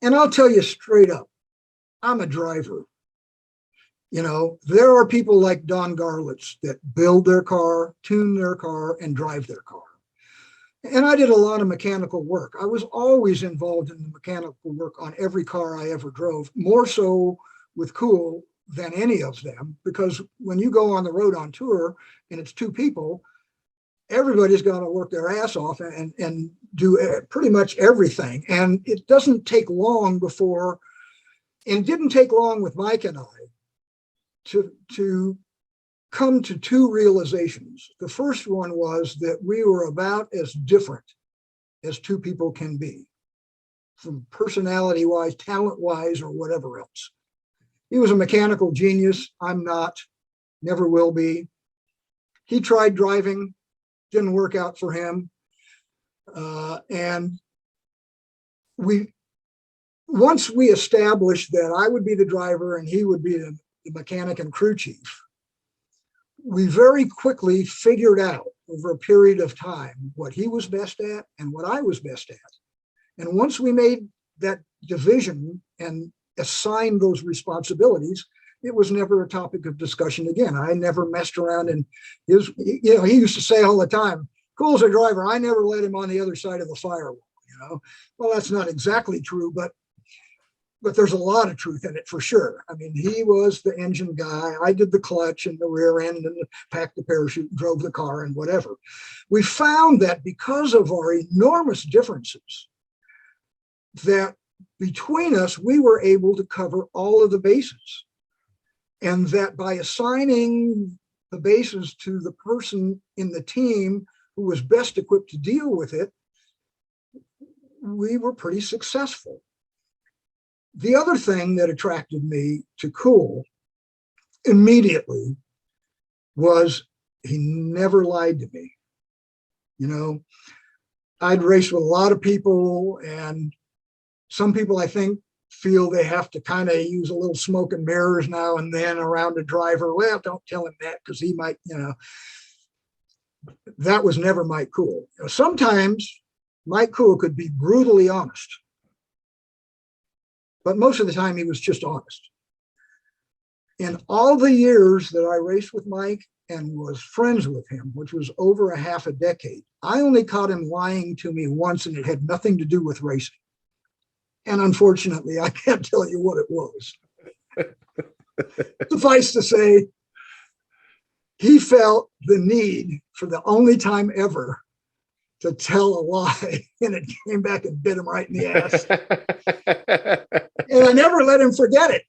And I'll tell you straight up, I'm a driver. You know, there are people like Don Garlitz that build their car, tune their car, and drive their car. And I did a lot of mechanical work. I was always involved in the mechanical work on every car I ever drove, more so with Cool than any of them, because when you go on the road on tour and it's two people, everybody's got to work their ass off and do pretty much everything. And it doesn't take long before, and it didn't take long with Mike and I to come to two realizations. The first one was that we were about as different as two people can be, from personality-wise, talent-wise, or whatever else. He was a mechanical genius. I'm not, never will be. He tried driving, didn't work out for him. And once we established that I would be the driver and he would be the mechanic and crew chief, we very quickly figured out over a period of time what he was best at and what I was best at. And once we made that division and assigned those responsibilities, it was never a topic of discussion again. I never messed around in his, you know, he used to say all the time, Cool's a driver, I never let him on the other side of the firewall, you know. Well, that's not exactly true, but there's a lot of truth in it for sure. I mean, he was the engine guy. I did the clutch and the rear end and packed the parachute and drove the car and whatever. We found that because of our enormous differences, that between us, we were able to cover all of the bases. And that by assigning the bases to the person in the team who was best equipped to deal with it, we were pretty successful. The other thing that attracted me to Cool immediately was he never lied to me. You know, I'd raced with a lot of people, and some people, I think, feel they have to kind of use a little smoke and mirrors now and then around a driver. Well, don't tell him that because he might, you know. That was never Mike Cool. You know, sometimes Mike Cool could be brutally honest, but most of the time he was just honest. In all the years that I raced with Mike and was friends with him, which was over a half a decade, I only caught him lying to me once, and it had nothing to do with racing. And unfortunately, I can't tell you what it was. Suffice to say, he felt the need for the only time ever to tell a lie, and it came back and bit him right in the ass. And I never let him forget it.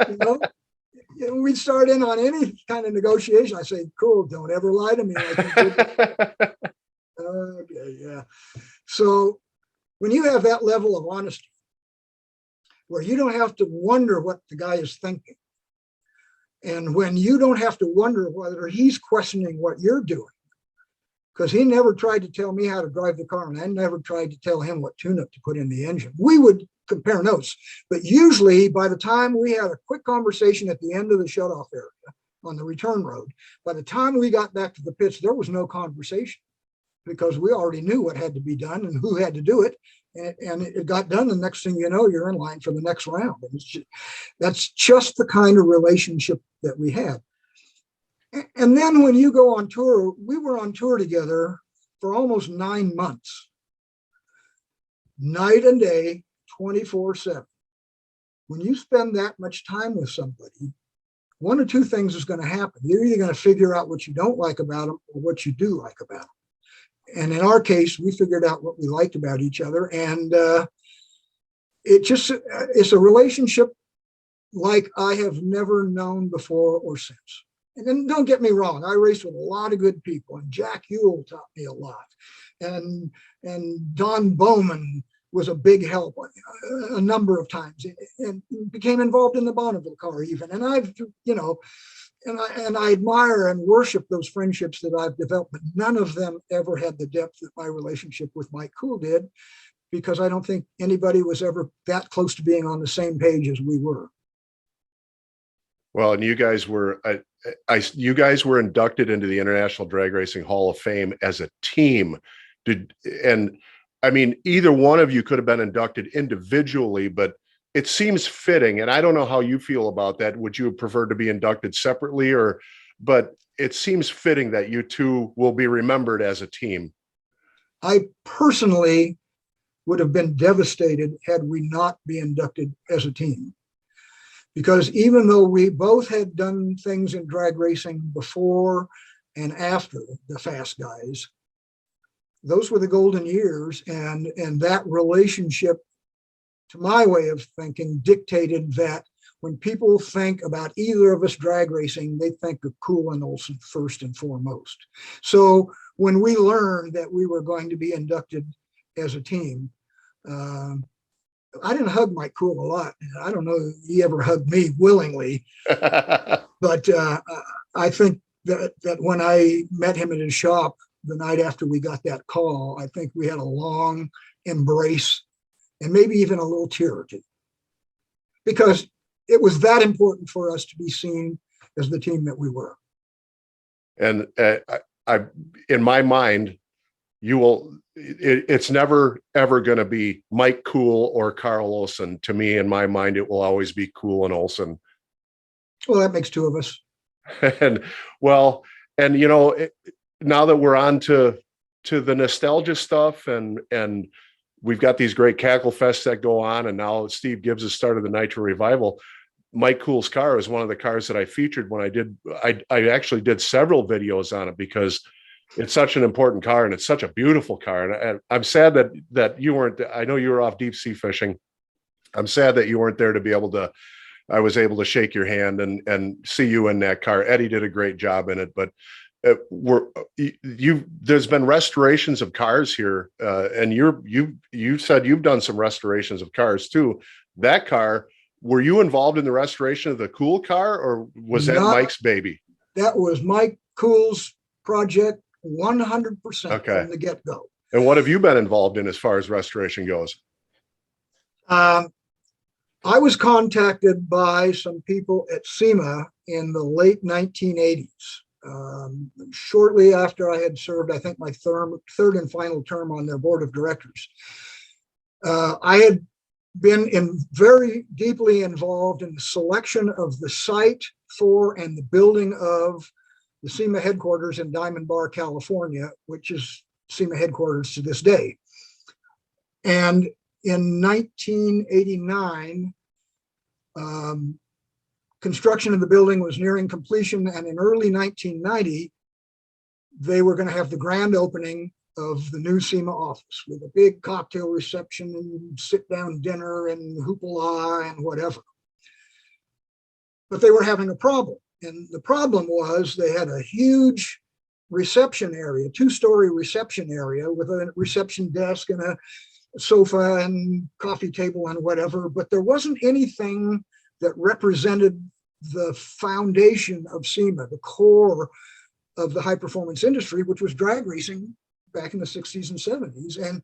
You know, we'd start in on any kind of negotiation. I say, Cool, don't ever lie to me. Okay, yeah. So when you have that level of honesty, where you don't have to wonder what the guy is thinking, and when you don't have to wonder whether he's questioning what you're doing, because he never tried to tell me how to drive the car, and I never tried to tell him what tune-up to put in the engine. We would compare notes, but usually by the time we had a quick conversation at the end of the shutoff area on the return road, by the time we got back to the pits, there was no conversation, because we already knew what had to be done and who had to do it. And it got done. The next thing you know, you're in line for the next round. And that's just the kind of relationship that we had. And then when you go on tour, we were on tour together for almost 9 months, night and day, 24/7. When you spend that much time with somebody, one of two things is going to happen. You're either going to figure out what you don't like about them or what you do like about them. And in our case, we figured out what we liked about each other. And it's a relationship like I have never known before or since. And then don't get me wrong, I raced with a lot of good people, and Jack Ewell taught me a lot. And Don Bowman was a big help a number of times, and became involved in the Bonneville car even. And I've, and I admire and worship those friendships that I've developed, but none of them ever had the depth that my relationship with Mike Cool did, because I don't think anybody was ever that close to being on the same page as we were. Well, and you guys were inducted into the International Drag Racing Hall of Fame as a team. I mean, either one of you could have been inducted individually, but it seems fitting. And I don't know how you feel about that. Would you have preferred to be inducted separately, but it seems fitting that you two will be remembered as a team. I personally would have been devastated had we not been inducted as a team. Because even though we both had done things in drag racing before and after the Fast Guys, those were the golden years, and that relationship, to my way of thinking, dictated that when people think about either of us drag racing, they think of Cool and Olson first and foremost. So when we learned that we were going to be inducted as a team, I didn't hug Mike Cool a lot. I don't know if he ever hugged me willingly, but I think that when I met him at his shop the night after we got that call, I think we had a long embrace and maybe even a little tear or two, because it was that important for us to be seen as the team that we were. And in my mind, it's never ever going to be Mike Cool or Carl Olson. To me, in my mind, it will always be Cool and Olson. Well, that makes two of us. Now that we're on to the nostalgia stuff, and we've got these great Cackle Fests that go on, and now Steve Gibbs has started the Nitro Revival. Mike Cool's car is one of the cars that I featured when I actually did several videos on it, because it's such an important car and it's such a beautiful car. And I'm sad that you weren't. I know you were off deep sea fishing. I'm sad that you weren't there to be able to. I was able to shake your hand and see you in that car. Eddie did a great job in it, but there's been restorations of cars here, and you said you've done some restorations of cars too. That car, were you involved in the restoration of the Cool car, or was that Mike's baby? That was Mike Cool's project, 100% from the get-go. And what have you been involved in as far as restoration goes? I was contacted by some people at SEMA in the late 1980s. Shortly after I had served, I think, my third and final term on their board of directors. I had been very deeply involved in the selection of the site for and the building of the SEMA headquarters in Diamond Bar, California, which is SEMA headquarters to this day. And in 1989, construction of the building was nearing completion, and in early 1990, they were going to have the grand opening of the new SEMA office with a big cocktail reception and sit-down dinner and hoopla and whatever. But they were having a problem, and the problem was they had a huge reception area, two-story reception area with a reception desk and a sofa and coffee table and whatever, but there wasn't anything that represented the foundation of SEMA, the core of the high performance industry, which was drag racing back in the 60s and 70s. And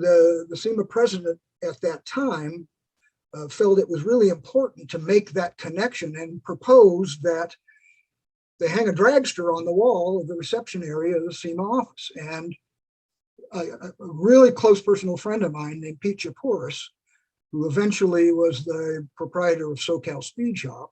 the SEMA president at that time felt it was really important to make that connection and proposed that they hang a dragster on the wall of the reception area of the SEMA office. And a really close personal friend of mine named Pete Chaporis, who eventually was the proprietor of SoCal Speed Shop,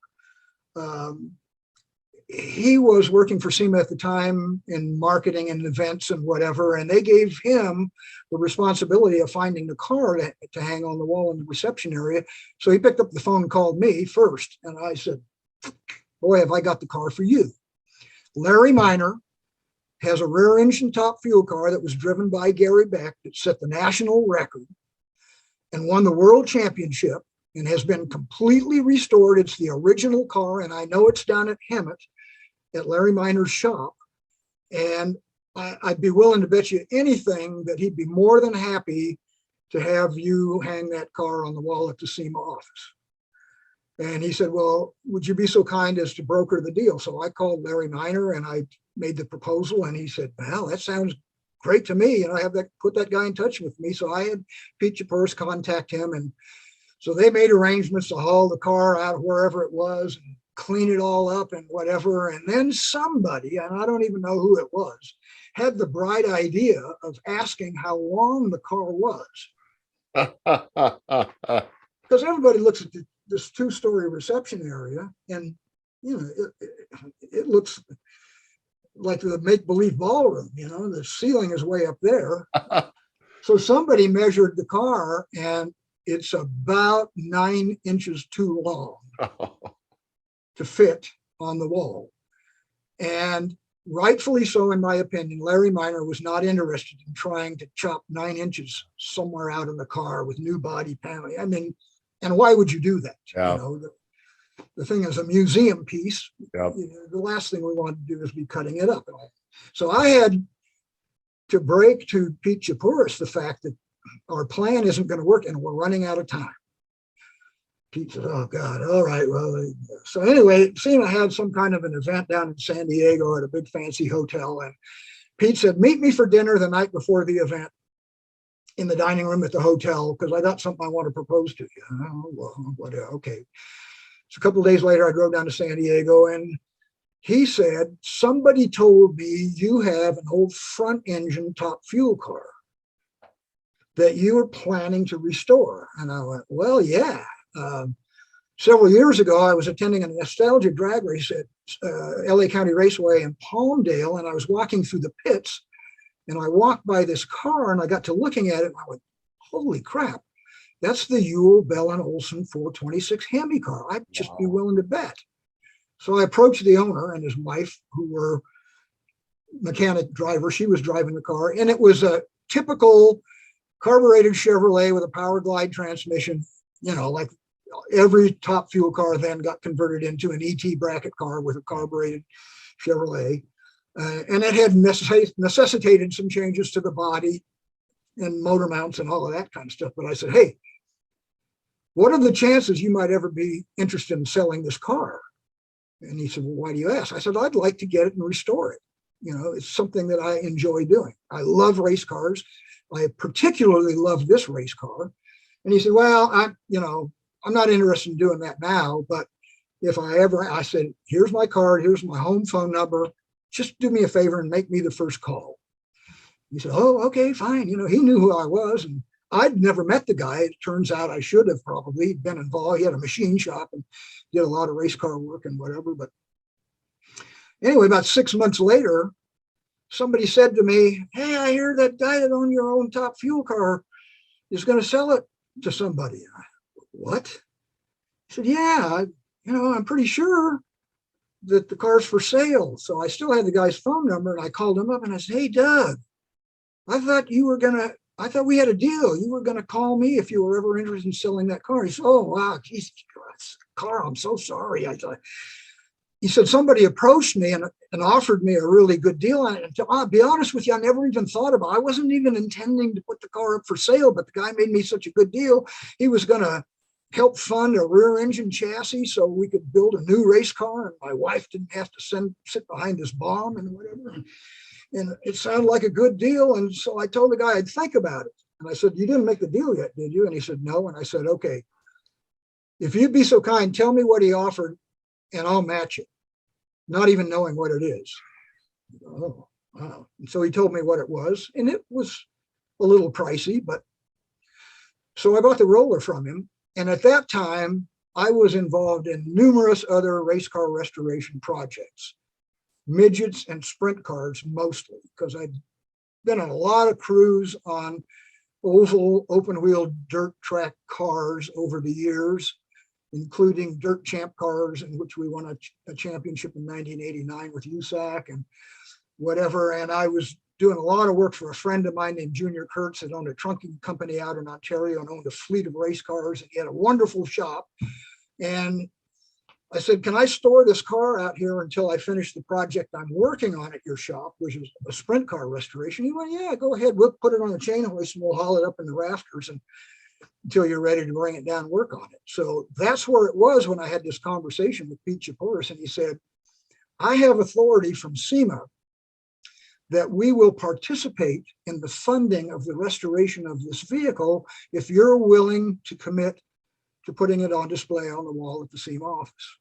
he was working for SEMA at the time in marketing and events and whatever, and they gave him the responsibility of finding the car to hang on the wall in the reception area. So he picked up the phone and called me first, and I said, boy, have I got the car for you. Larry Miner has a rear engine top fuel car that was driven by Gary Beck that set the national record and won the world championship and has been completely restored. It's the original car, and I know it's down at Hemet at Larry Miner's shop. And I'd be willing to bet you anything that he'd be more than happy to have you hang that car on the wall at the SEMA office. And he said, well, would you be so kind as to broker the deal? So I called Larry Miner and I made the proposal, and he said, well, that sounds great to me. And I have that, put that guy in touch with me. So I had Pete Chapurris contact him. And so they made arrangements to haul the car out wherever it was and clean it all up and whatever. And then somebody, and I don't even know who it was, had the bright idea of asking how long the car was. Because everybody looks at this two-story reception area, and you know, it looks like the make-believe ballroom. You know, the ceiling is way up there. So somebody measured the car, and it's about 9 inches too long to fit on the wall. And rightfully so, in my opinion, Larry Miner was not interested in trying to chop 9 inches somewhere out of the car with new body paneling. I mean, and why would you do that? Yeah. You know, the thing is a museum piece. Yep. You know, the last thing we want to do is be cutting it up. So I had to break to Pete Chapurris the fact that our plan isn't going to work and we're running out of time. Pete said, oh God, all right, well. So anyway, SEMA had some kind of an event down in San Diego at a big fancy hotel. And Pete said, meet me for dinner the night before the event in the dining room at the hotel, because I got something I want to propose to you. Oh, well, whatever, okay. So a couple of days later, I drove down to San Diego, and he said, somebody told me you have an old front engine top fuel car that you were planning to restore. And I went, well, yeah. Several years ago, I was attending a nostalgia drag race at LA County Raceway in Palmdale, and I was walking through the pits, and I walked by this car, and I got to looking at it, and I went, holy crap, that's the Ewell, Bell & Olson 426 Hemi car. I'd just be willing to bet. So I approached the owner and his wife, who were mechanic driver. She was driving the car, and it was a typical carbureted Chevrolet with a power glide transmission, you know, like every top fuel car then got converted into an ET bracket car with a carbureted Chevrolet. And it had necessitated some changes to the body and motor mounts and all of that kind of stuff. But I said, hey, what are the chances you might ever be interested in selling this car? And he said, well, why do you ask? I said, I'd like to get it and restore it. You know, it's something that I enjoy doing. I love race cars. I particularly love this race car. And he said, well, I'm not interested in doing that now, but if I said, here's my card, here's my home phone number, just do me a favor and make me the first call. He said, oh, okay, fine. You know, he knew who I was, and I'd never met the guy. It turns out I should have probably been involved. He had a machine shop and did a lot of race car work and whatever. But anyway, about 6 months later, somebody said to me, hey, I hear that guy that owned your own top fuel car is going to sell it to somebody. What? He said, yeah, I'm pretty sure that the car's for sale. So I still had the guy's phone number, and I called him up and I said, hey, Doug, I thought we had a deal. You were going to call me if you were ever interested in selling that car. He said, oh, wow, geez, Carl, I'm so sorry. He said, somebody approached me and offered me a really good deal on it. And I'll be honest with you, I never even thought about it. I wasn't even intending to put the car up for sale, but the guy made me such a good deal. He was going to help fund a rear engine chassis so we could build a new race car, and my wife didn't have to sit behind this bomb and whatever. And it sounded like a good deal. And so I told the guy I'd think about it. And I said, you didn't make the deal yet, did you? And he said, no. And I said, okay, if you'd be so kind, tell me what he offered and I'll match it, not even knowing what it is. Oh, wow. And so he told me what it was, and it was a little pricey, but so I bought the roller from him. And at that time, I was involved in numerous other race car restoration projects. midgets and sprint cars mostly, because I'd been on a lot of crews on oval open wheel dirt track cars over the years, including dirt champ cars, in which we won a championship in 1989 with USAC and whatever. And I was doing a lot of work for a friend of mine named Junior Kurtz that owned a trunking company out in Ontario and owned a fleet of race cars. And he had a wonderful shop. And I said, can I store this car out here until I finish the project I'm working on at your shop, which is a sprint car restoration? He went, yeah, go ahead. We'll put it on a chain hoist and we'll haul it up in the rafters and until you're ready to bring it down and work on it. So that's where it was when I had this conversation with Pete Chaporis. And he said, I have authority from SEMA that we will participate in the funding of the restoration of this vehicle if you're willing to commit to putting it on display on the wall at the SEMA office.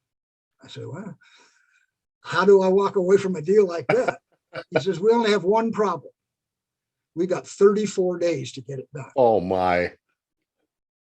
I said, well, how do I walk away from a deal like that? He says, we only have one problem. We got 34 days to get it done. Oh my.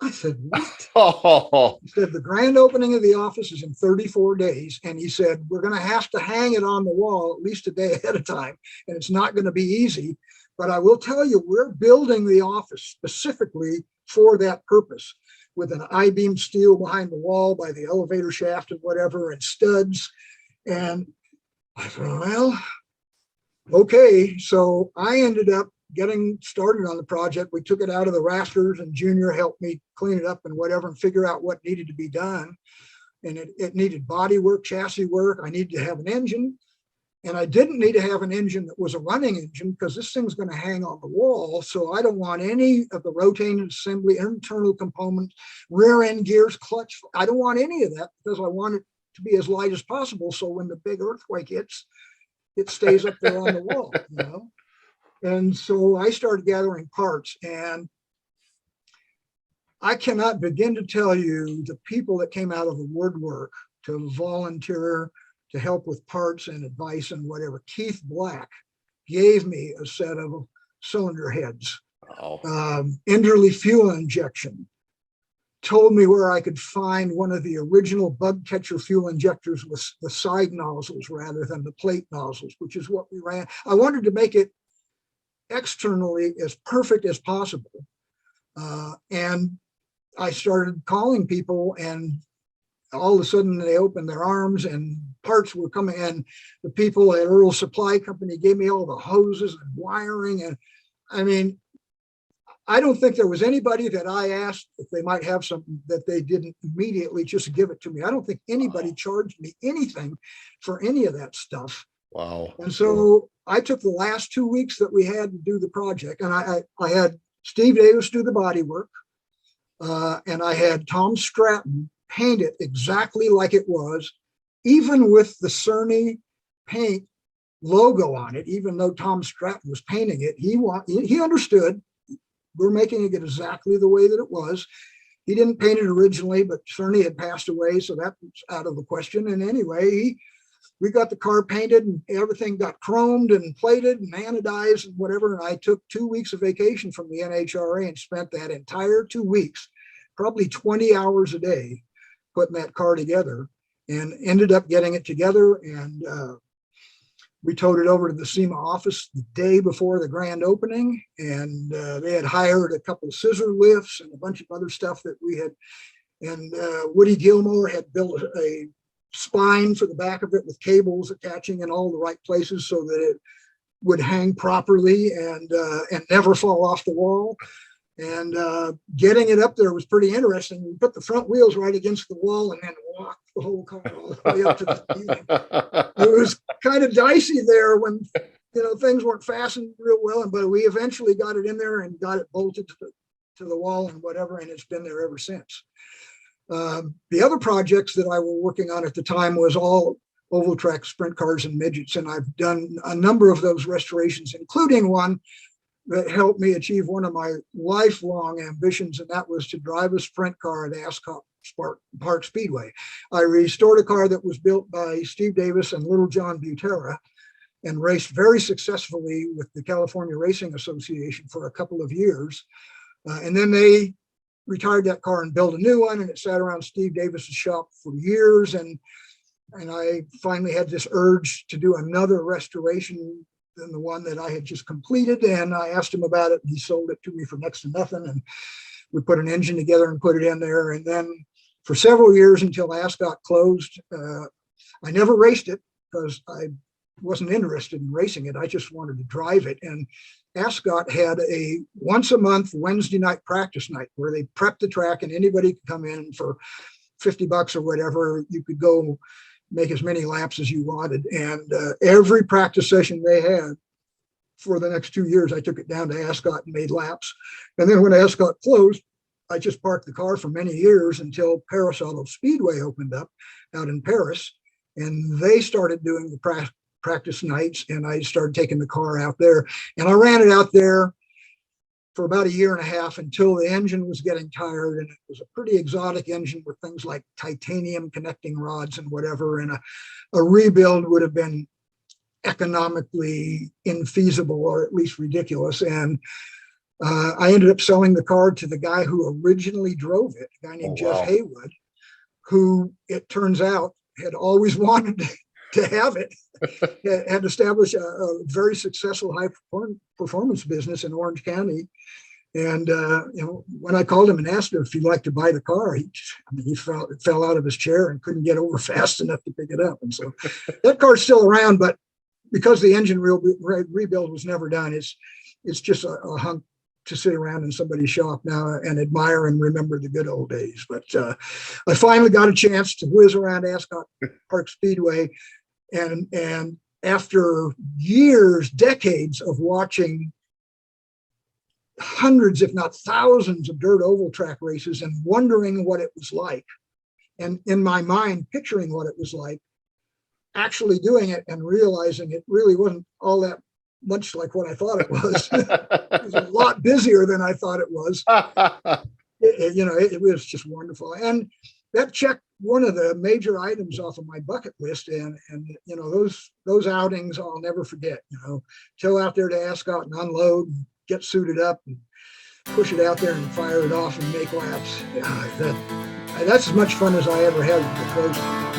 I said, what? Oh. He said, the grand opening of the office is in 34 days. And he said, we're going to have to hang it on the wall at least a day ahead of time. And it's not going to be easy. But I will tell you, we're building the office specifically for that purpose, with an I-beam steel behind the wall by the elevator shaft and whatever, and studs. And I thought, well, okay. So I ended up getting started on the project. We took it out of the rafters and Junior helped me clean it up and whatever and figure out what needed to be done. And it needed body work, chassis work. I needed to have an engine. And I didn't need to have an engine that was a running engine because this thing's going to hang on the wall. So I don't want any of the rotating assembly, internal components, rear end gears, clutch. I don't want any of that because I want it to be as light as possible. So when the big earthquake hits, it stays up there on the wall, you know? And so I started gathering parts, and I cannot begin to tell you the people that came out of the woodwork to volunteer to help with parts and advice and whatever. Keith Black gave me a set of cylinder heads. Enderley fuel injection told me where I could find one of the original bug catcher fuel injectors with the side nozzles rather than the plate nozzles, which is what we ran. I wanted to make it externally as perfect as possible. And I started calling people, and all of a sudden they opened their arms and parts were coming in. The people at Earl Supply Company gave me all the hoses and wiring. And I mean, I don't think there was anybody that I asked if they might have something that they didn't immediately just give it to me. I don't think anybody charged me anything for any of that stuff. Wow. And so I took the last 2 weeks that we had to do the project, and I had Steve Davis do the body work, and I had Tom Stratton paint it exactly like it was, even with the Cerny paint logo on it. Even though Tom Stratton was painting it, he understood we're making it exactly the way that it was. He didn't paint it originally, but Cerny had passed away, so that was out of the question. And anyway, we got the car painted and everything got chromed and plated and anodized and whatever. And I took 2 weeks of vacation from the NHRA and spent that entire 2 weeks, probably 20 hours a day, putting that car together, and ended up getting it together. And we towed it over to the SEMA office the day before the grand opening. And they had hired a couple of scissor lifts and a bunch of other stuff that we had. And Woody Gilmore had built a spine for the back of it with cables attaching in all the right places so that it would hang properly and never fall off the wall. And getting it up there was pretty interesting. We put the front wheels right against the wall and then walked the whole car all the way up to the ceiling. It was kind of dicey there when, you know, things weren't fastened real well, but we eventually got it in there and got it bolted to the wall and whatever, and it's been there ever since. The other projects that I was working on at the time was all oval track sprint cars and midgets, and I've done a number of those restorations, including one that helped me achieve one of my lifelong ambitions, and that was to drive a sprint car at Ascot Park Speedway. I restored a car that was built by Steve Davis and Little John Butera and raced very successfully with the California Racing Association for a couple of years. And then they retired that car and built a new one, and it sat around Steve Davis's shop for years. And I finally had this urge to do another restoration than the one that I had just completed. And I asked him about it, and he sold it to me for next to nothing. And we put an engine together and put it in there. And then for several years until Ascot closed, I never raced it because I wasn't interested in racing it. I just wanted to drive it. And Ascot had a once a month Wednesday night practice night where they prepped the track, and anybody could come in for $50 or whatever. You could go make as many laps as you wanted. And every practice session they had for the next 2 years, I took it down to Ascot and made laps. And then when Ascot closed, I just parked the car for many years until Paris Auto Speedway opened up out in Paris. And they started doing the practice nights, and I started taking the car out there. And I ran it out there for about a year and a half until the engine was getting tired, and it was a pretty exotic engine with things like titanium connecting rods and whatever, and a rebuild would have been economically infeasible or at least ridiculous. And I ended up selling the car to the guy who originally drove it, a guy named Jeff Haywood, who it turns out had always wanted to have it, had established a very successful high performance business in Orange County. And when I called him and asked him if he'd like to buy the car, he fell out of his chair and couldn't get over fast enough to pick it up. And so that car's still around, but because the engine rebuild was never done, it's just a hunk to sit around in somebody's shop now and admire and remember the good old days. But I finally got a chance to whiz around Ascot Park Speedway. And after years, decades of watching hundreds, if not thousands of dirt oval track races and wondering what it was like, and in my mind, picturing what it was like, actually doing it and realizing it really wasn't all that much like what I thought it was. It was a lot busier than I thought it was. It was just wonderful. And that checked one of the major items off of my bucket list. And those outings I'll never forget. Tow out there to Ascot and unload and get suited up and push it out there and fire it off and make laps. That's as much fun as I ever had with the closing.